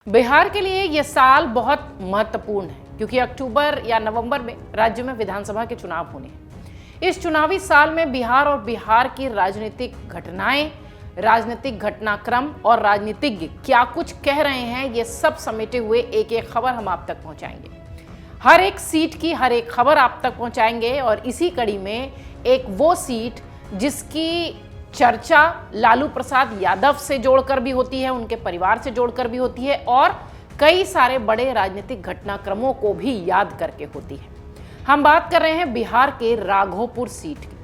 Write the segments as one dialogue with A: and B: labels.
A: बिहार के लिए ये साल बहुत महत्वपूर्ण है क्योंकि अक्टूबर या नवंबर में राज्य में विधानसभा के चुनाव होने हैं। इस चुनावी साल में बिहार और बिहार की राजनीतिक घटनाएं, राजनीतिक घटनाक्रम और राजनीतिज्ञ क्या कुछ कह रहे हैं, ये सब समेटे हुए एक एक खबर हम आप तक पहुंचाएंगे। हर एक सीट की हर एक खबर आप तक पहुंचाएंगे और इसी कड़ी में एक वो सीट जिसकी चर्चा लालू प्रसाद यादव से जोड़कर भी होती है, उनके परिवार से जोड़कर भी होती है और कई सारे बड़े राजनीतिक घटनाक्रमों को भी याद करके होती है। हम बात कर रहे हैं बिहार के राघोपुर सीट की।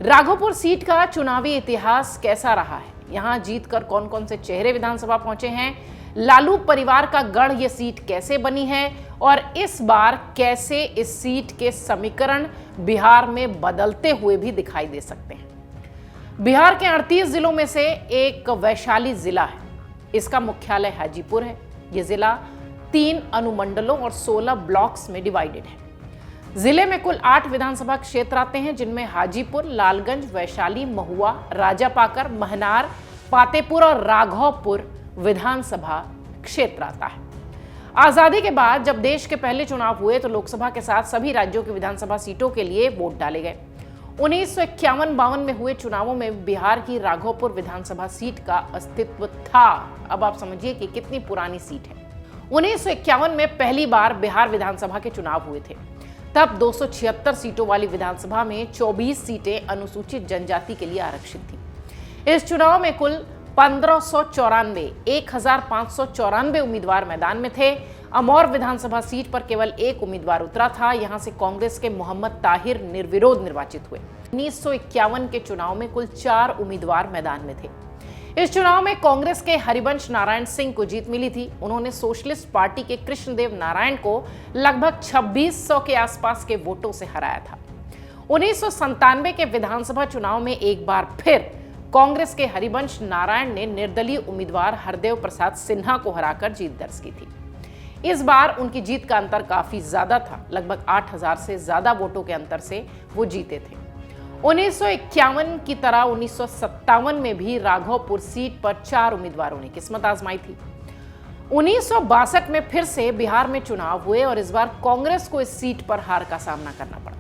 A: राघोपुर सीट का चुनावी इतिहास कैसा रहा है, यहां जीतकर कौन कौन से चेहरे विधानसभा पहुंचे हैं, लालू परिवार का गढ़ ये सीट कैसे बनी है और इस बार कैसे इस सीट के समीकरण बिहार में बदलते हुए भी दिखाई दे सकते हैं। बिहार के 38 जिलों में से एक वैशाली जिला है। इसका मुख्यालय हाजीपुर है। यह जिला 3 अनुमंडलों और 16 ब्लॉक्स में डिवाइडेड है। जिले में कुल 8 विधानसभा क्षेत्र आते हैं, जिनमें हाजीपुर, लालगंज, वैशाली, महुआ, राजापाकर, महनार, पातेपुर और राघोपुर विधानसभा क्षेत्र आता है। आजादी के बाद जब देश के पहले चुनाव हुए तो लोकसभा के साथ सभी राज्यों की विधानसभा सीटों के लिए वोट डाले गए। 1951-52 में हुए चुनावों में बिहार की राघोपुर विधानसभा सीट का अस्तित्व था। अब आप समझिए कि कितनी पुरानी सीट है। 1951 में पहली बार बिहार विधानसभा के चुनाव हुए थे। तब 276 सीटों वाली विधानसभा में 24 सीटें अनुसूचित जनजाति के लिए आरक्षित थी। इस चुनाव में कुल 1594 उम्मीदवार मैदान में थे। अमौर विधानसभा सीट पर केवल एक उम्मीदवार उतरा था। यहां से कांग्रेस के मोहम्मद ताहिर निर्विरोध निर्वाचित हुए। 1951 के चुनाव में कुल 4 उम्मीदवार मैदान में थे। इस चुनाव में कांग्रेस के हरिवंश नारायण सिंह को जीत मिली थी। उन्होंने सोशलिस्ट पार्टी के कृष्णदेव नारायण को लगभग 2600 के आसपास के वोटों से हराया था। 1997 के विधानसभा चुनाव में एक बार फिर कांग्रेस के हरिवंश नारायण ने निर्दलीय उम्मीदवार हरदेव प्रसाद सिन्हा को हराकर जीत दर्ज की थी। इस बार उनकी जीत का अंतर काफी ज्यादा था, लगभग 8000 से ज्यादा वोटों के अंतर से वो जीते थे। 1951 की तरह 1957 में भी राघोपुर सीट पर 4 उम्मीदवारों ने किस्मत आजमाई थी। 1962 में फिर से बिहार में चुनाव हुए और इस बार कांग्रेस को इस सीट पर हार का सामना करना पड़ा।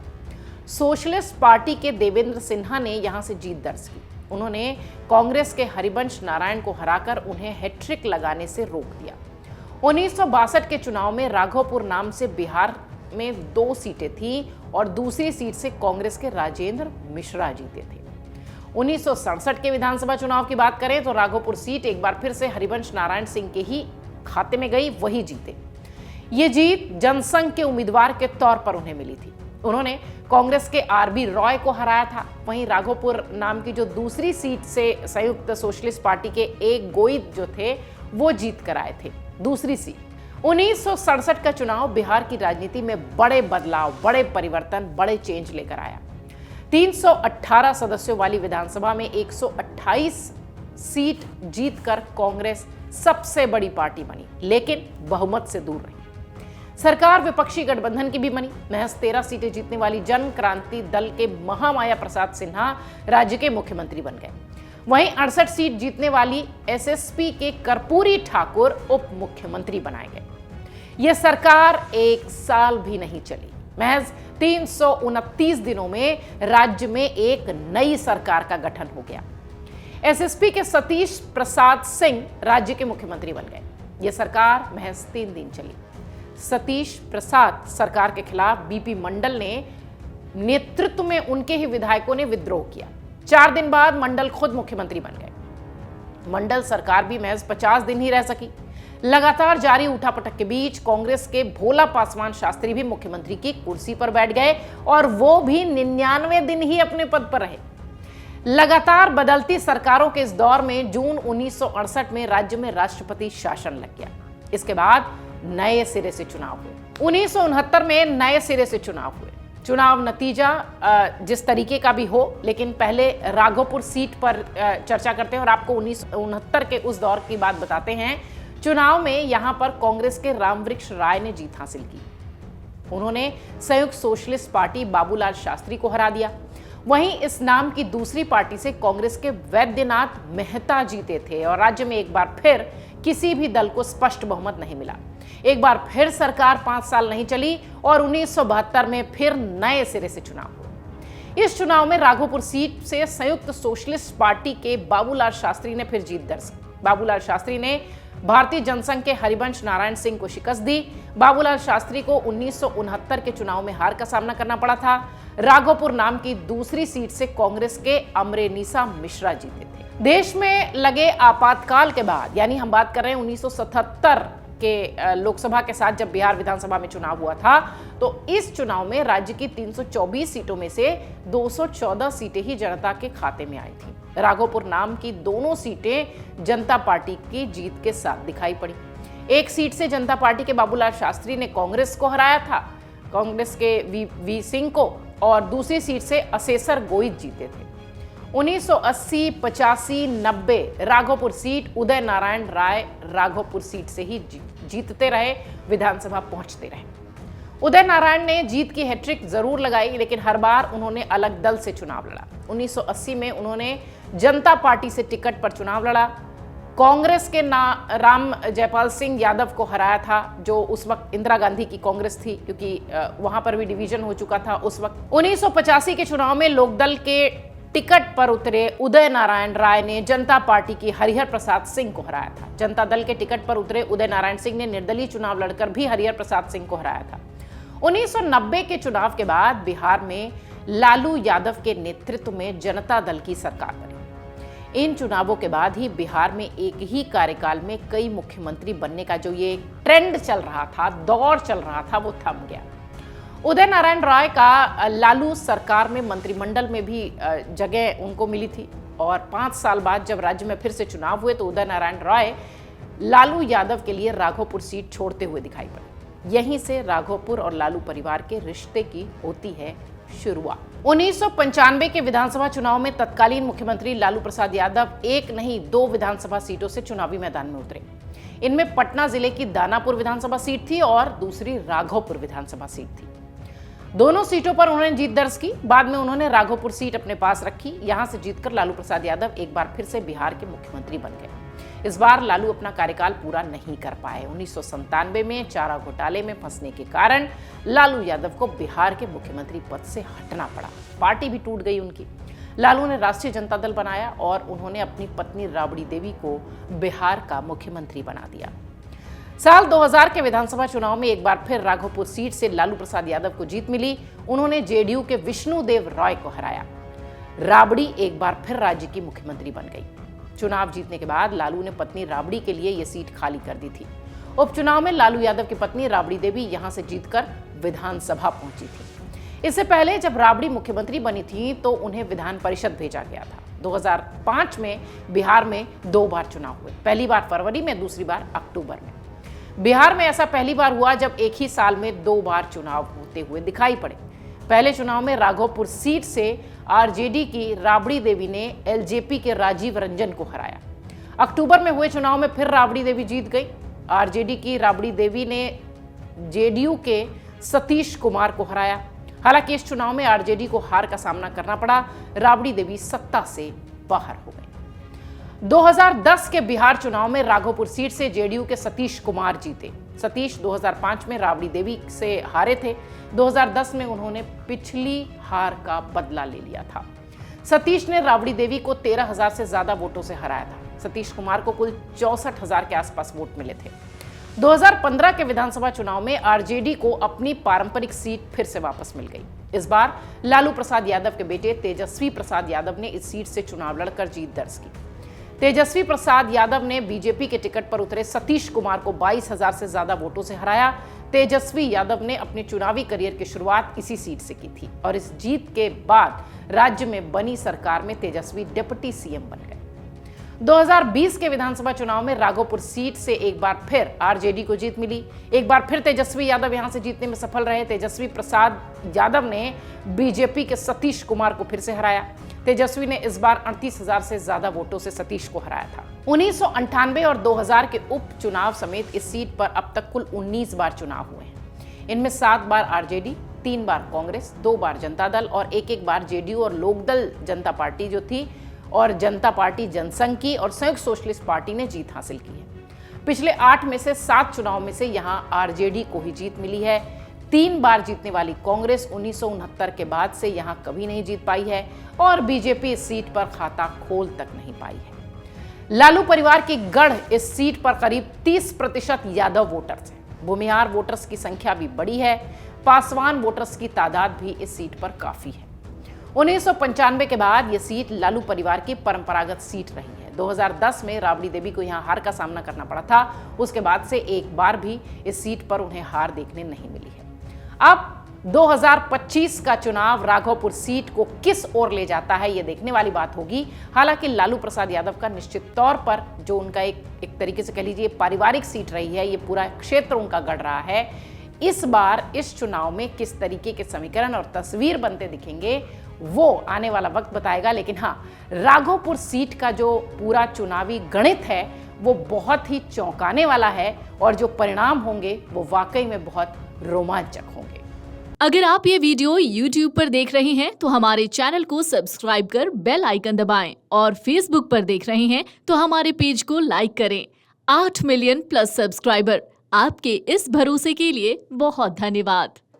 A: सोशलिस्ट पार्टी के देवेंद्र सिन्हा ने यहां से जीत दर्ज की। उन्होंने कांग्रेस के हरिवंश नारायण को हराकर उन्हें हैट्रिक लगाने से रोक दिया। 1962 के चुनाव में राघोपुर नाम से बिहार में 2 सीटें थी और दूसरी सीट से कांग्रेस के राजेंद्र मिश्रा जीते थे। 1967 के विधानसभा चुनाव की बात करें तो राघोपुर सीट एक बार फिर से हरिवंश नारायण सिंह के ही खाते में गई, वही जीते। ये जीत जनसंघ के उम्मीदवार के तौर पर उन्हें मिली थी। उन्होंने कांग्रेस के आरबी रॉय को हराया था। वहीं राघोपुर नाम की जो दूसरी सीट से संयुक्त सोशलिस्ट पार्टी के एक गोइद जो थे वो जीत कर आए थे दूसरी सीट। 1967 का चुनाव बिहार की राजनीति में बड़े बदलाव, बड़े परिवर्तन, बड़े चेंज लेकर आया। 318 सदस्यों वाली विधानसभा में 128 सीट जीतकर कांग्रेस सबसे बड़ी पार्टी बनी, लेकिन बहुमत से दूर रही। सरकार विपक्षी गठबंधन की भी बनी। महज 13 सीटें जीतने वाली जन क्रांति दल के महामाया प्रसाद सिन्हा राज्य के मुख्यमंत्री बन गए। वहीं 68 सीट जीतने वाली एसएसपी के कर्पूरी ठाकुर उप मुख्यमंत्री बनाए गए। यह सरकार 1 साल भी नहीं चली। महज 329 दिनों में राज्य में एक नई सरकार का गठन हो गया। एसएसपी के सतीश प्रसाद सिंह राज्य के मुख्यमंत्री बन गए। यह सरकार महज 3 दिन चली। सतीश प्रसाद सरकार के खिलाफ बीपी मंडल ने नेतृत्व में उनके ही विधायकों ने विद्रोह किया। 4 दिन बाद मंडल खुद मुख्यमंत्री बन गए। मंडल सरकार भी महज 50 दिन ही रह सकी। लगातार जारी उठापटक के बीच कांग्रेस के भोला पासवान शास्त्री भी मुख्यमंत्री की कुर्सी पर बैठ गए और वो भी 99 दिन ही अपने पद पर रहे। लगातार बदलती सरकारों के इस दौर में जून 1968 में राज्य में राष्ट्रपति शासन लग गया। इसके बाद नए सिरे से चुनाव हुए। 1969 में नए सिरे से चुनाव हुए। चुनाव नतीजा जिस तरीके का भी हो, लेकिन पहले राघोपुर सीट पर चर्चा करते हैं और आपको 1969 के उस दौर की बात बताते हैं। चुनाव में यहां पर कांग्रेस के रामवृक्ष राय ने जीत हासिल की। उन्होंने संयुक्त सोशलिस्ट पार्टी बाबूलाल शास्त्री को हरा दिया। वहीं इस नाम की दूसरी पार्टी से कांग्रेस के वैद्यनाथ मेहता जीते थे और राज्य में एक बार फिर किसी भी दल को स्पष्ट बहुमत नहीं मिला। एक बार फिर सरकार 5 साल नहीं चली और 1972 में फिर नए सिरे से चुनाव हुआ। इस चुनाव में राघोपुर सीट से संयुक्त सोशलिस्ट पार्टी के बाबूलाल शास्त्री ने फिर जीत दर्ज की। बाबूलाल शास्त्री ने भारतीय जनसंघ के हरिवंश नारायण सिंह को शिकस्त दी। बाबूलाल शास्त्री को 1969 के चुनाव में हार का सामना करना पड़ा था। राघोपुर नाम की दूसरी सीट से कांग्रेस के अमरेनीसा मिश्रा जीते थे। देश में लगे आपातकाल के बाद, यानी हम बात कर रहे हैं 1977 के लोकसभा के साथ जब बिहार विधानसभा में चुनाव हुआ था, तो इस चुनाव में राज्य की 324 सीटों में से 214 सीटें ही जनता के खाते में आई थी। राघोपुर नाम की दोनों सीटें जनता पार्टी की जीत के साथ दिखाई पड़ी। एक सीट से जनता पार्टी के बाबूलाल शास्त्री ने कांग्रेस को हराया था, कांग्रेस के वी सिंह को, और दूसरी सीट से असेसर गोहित जीते थे। 1980, 85, 90 राघोपुर सीट उदय नारायण राय राघोपुर सीट से ही जीतते रहे, विधानसभा पहुंचते रहे। उदय नारायण ने जीत की हैट्रिक जरूर लगाई, लेकिन हर बार उन्होंने अलग दल से चुनाव लड़ा। 1980 में उन्होंने जनता पार्टी से टिकट पर चुनाव लड़ा। कांग्रेस के राम जयपाल सिंह यादव को हराया था, जो उस वक्त इंदिरा गांधी की कांग्रेस थी, क्योंकि वहां पर भी डिवीजन हो चुका था उस वक्त। 1985 के चुनाव में लोकदल के टिकट पर उतरे उदय नारायण राय ने जनता पार्टी की हरिहर प्रसाद सिंह को हराया था। जनता दल के टिकट पर उतरे उदय नारायण सिंह ने निर्दलीय चुनाव लड़कर भी हरिहर प्रसाद सिंह को हराया था। 1990 के चुनाव के बाद बिहार में लालू यादव के नेतृत्व में जनता दल की सरकार बनी। इन चुनावों के बाद ही बिहार में एक ही कार्यकाल में कई मुख्यमंत्री बनने का जो ये ट्रेंड चल रहा था, दौर चल रहा था, वो थम गया। उदय नारायण राय का लालू सरकार में मंत्रिमंडल में भी जगह उनको मिली थी, और 5 साल बाद जब राज्य में फिर से चुनाव हुए तो उदय नारायण राय लालू यादव के लिए राघोपुर सीट छोड़ते हुए दिखाई पड़े। यहीं से राघोपुर और लालू परिवार के रिश्ते की होती है शुरुआत। 1995 के विधानसभा चुनाव में तत्कालीन मुख्यमंत्री लालू प्रसाद यादव एक नहीं 2 विधानसभा सीटों से चुनावी मैदान में उतरे। इनमें पटना जिले की दानापुर विधानसभा सीट थी और दूसरी राघोपुर विधानसभा सीट थी। दोनों सीटों पर उन्होंने जीत दर्ज की। बाद में उन्होंने राघोपुर सीट अपने पास रखी। यहां से जीतकर लालू प्रसाद यादव एक बार फिर से बिहार के मुख्यमंत्री बन गए। इस बार लालू अपना कार्यकाल पूरा नहीं कर पाए। 1997 में चारा घोटाले में फंसने के कारण लालू यादव को बिहार के मुख्यमंत्री पद से हटना पड़ा। पार्टी भी टूट गई उनकी। लालू ने राष्ट्रीय जनता दल बनाया और उन्होंने अपनी पत्नी राबड़ी देवी को बिहार का मुख्यमंत्री बना दिया। साल 2000 के विधानसभा चुनाव में एक बार फिर राघोपुर सीट से लालू प्रसाद यादव को जीत मिली। उन्होंने जेडीयू के विष्णुदेव रॉय को हराया। राबड़ी एक बार फिर राज्य की मुख्यमंत्री बन गई। चुनाव जीतने के बाद लालू ने पत्नी राबड़ी के लिए यह सीट खाली कर दी थी। उपचुनाव में लालू यादव की पत्नी राबड़ी देवी यहां से जीतकर विधानसभा पहुंची थी। इससे पहले जब राबड़ी मुख्यमंत्री बनी थी तो उन्हें विधान परिषद भेजा गया था। 2005 में बिहार में 2 बार चुनाव हुए, पहली बार फरवरी में, दूसरी बार अक्टूबर में। बिहार में ऐसा पहली बार हुआ जब एक ही साल में 2 बार चुनाव होते हुए दिखाई पड़े। पहले चुनाव में राघोपुर सीट से आरजेडी की राबड़ी देवी ने एलजेपी के राजीव रंजन को हराया। अक्टूबर में हुए चुनाव में फिर राबड़ी देवी जीत गई। आरजेडी की राबड़ी देवी ने जेडीयू के सतीश कुमार को हराया। हालांकि इस चुनाव में आरजेडी को हार का सामना करना पड़ा। राबड़ी देवी सत्ता से बाहर हो गई। 2010 के बिहार चुनाव में राघोपुर सीट से जेडीयू के सतीश कुमार जीते। सतीश 2005 में राबड़ी देवी से हारे थे। 2010 में उन्होंने पिछली हार का बदला ले लिया था। सतीश ने राबड़ी देवी को 13,000 से ज्यादा वोटों से हराया था। सतीश कुमार को कुल 64,000 के आसपास वोट मिले थे। 2015 के विधानसभा चुनाव में आरजेडी को अपनी पारंपरिक सीट फिर से वापस मिल गई। इस बार लालू प्रसाद यादव के बेटे तेजस्वी प्रसाद यादव ने इस सीट से चुनाव लड़कर जीत दर्ज की। तेजस्वी प्रसाद यादव ने बीजेपी के टिकट पर उतरे सतीश कुमार को 22,000 से ज्यादा वोटों से हराया। तेजस्वी यादव ने अपने चुनावी करियर की शुरुआत इसी सीट से की थी और इस जीत के बाद राज्य में बनी सरकार में तेजस्वी डिप्टी सीएम बन गए। 2020 के विधानसभा चुनाव में राघोपुर सीट से एक बार फिर आरजेडी को जीत मिली। एक बार फिर तेजस्वी यादव यहां से जीतने में सफल रहे। तेजस्वी प्रसाद यादव ने बीजेपी के सतीश कुमार को फिर से हराया। तेजस्वी ने इस बार 38,000 से ज्यादा वोटों से सतीश को हराया था। 1998 और 2000 के उपचुनाव समेत इस सीट पर अब तक कुल 19 बार चुनाव हुए हैं। इनमें 7 बार आरजेडी, 3 बार कांग्रेस, 2 बार जनता दल और एक बार जेडीयू और लोकदल जनता पार्टी जो थी और जनता पार्टी जनसंघ की और संयुक्त सोशलिस्ट पार्टी ने जीत हासिल की है। पिछले 8 में से 7 चुनाव में से यहां आरजेडी को ही जीत मिली है। 3 बार जीतने वाली कांग्रेस 1969 के बाद से यहां कभी नहीं जीत पाई है और बीजेपी इस सीट पर खाता खोल तक नहीं पाई है। लालू परिवार की गढ़ इस सीट पर करीब 30% यादव वोटर्स हैं। भूमिहार वोटर्स की संख्या भी बड़ी है। पासवान वोटर्स की तादाद भी इस सीट पर काफी है। 1995 के बाद यह सीट लालू परिवार की परंपरागत सीट रही है। 2010 में राबड़ी देवी को यहां हार का सामना करना पड़ा था। उसके बाद से एक बार भी इस सीट पर उन्हें हार देखने नहीं मिली है। अब 2025 का चुनाव राघोपुर सीट को किस ओर ले जाता है, यह देखने वाली बात होगी। हालांकि लालू प्रसाद यादव का निश्चित तौर पर जो उनका एक तरीके से कह लीजिए पारिवारिक सीट रही है, ये पूरा क्षेत्र उनका गढ़ रहा है। इस बार इस चुनाव में किस तरीके के समीकरण और तस्वीर बनते दिखेंगे वो आने वाला वक्त बताएगा। लेकिन हाँ, राघोपुर सीट का जो पूरा चुनावी गणित है वो बहुत ही चौंकाने वाला है और जो परिणाम होंगे वो वाकई में बहुत रोमांचक होंगे।
B: अगर आप ये वीडियो YouTube पर देख रहे हैं तो हमारे चैनल को सब्सक्राइब कर बेल आइकन दबाएं और Facebook पर देख रहे हैं तो हमारे पेज को लाइक करें। 8 मिलियन प्लस सब्सक्राइबर, आपके इस भरोसे के लिए बहुत धन्यवाद।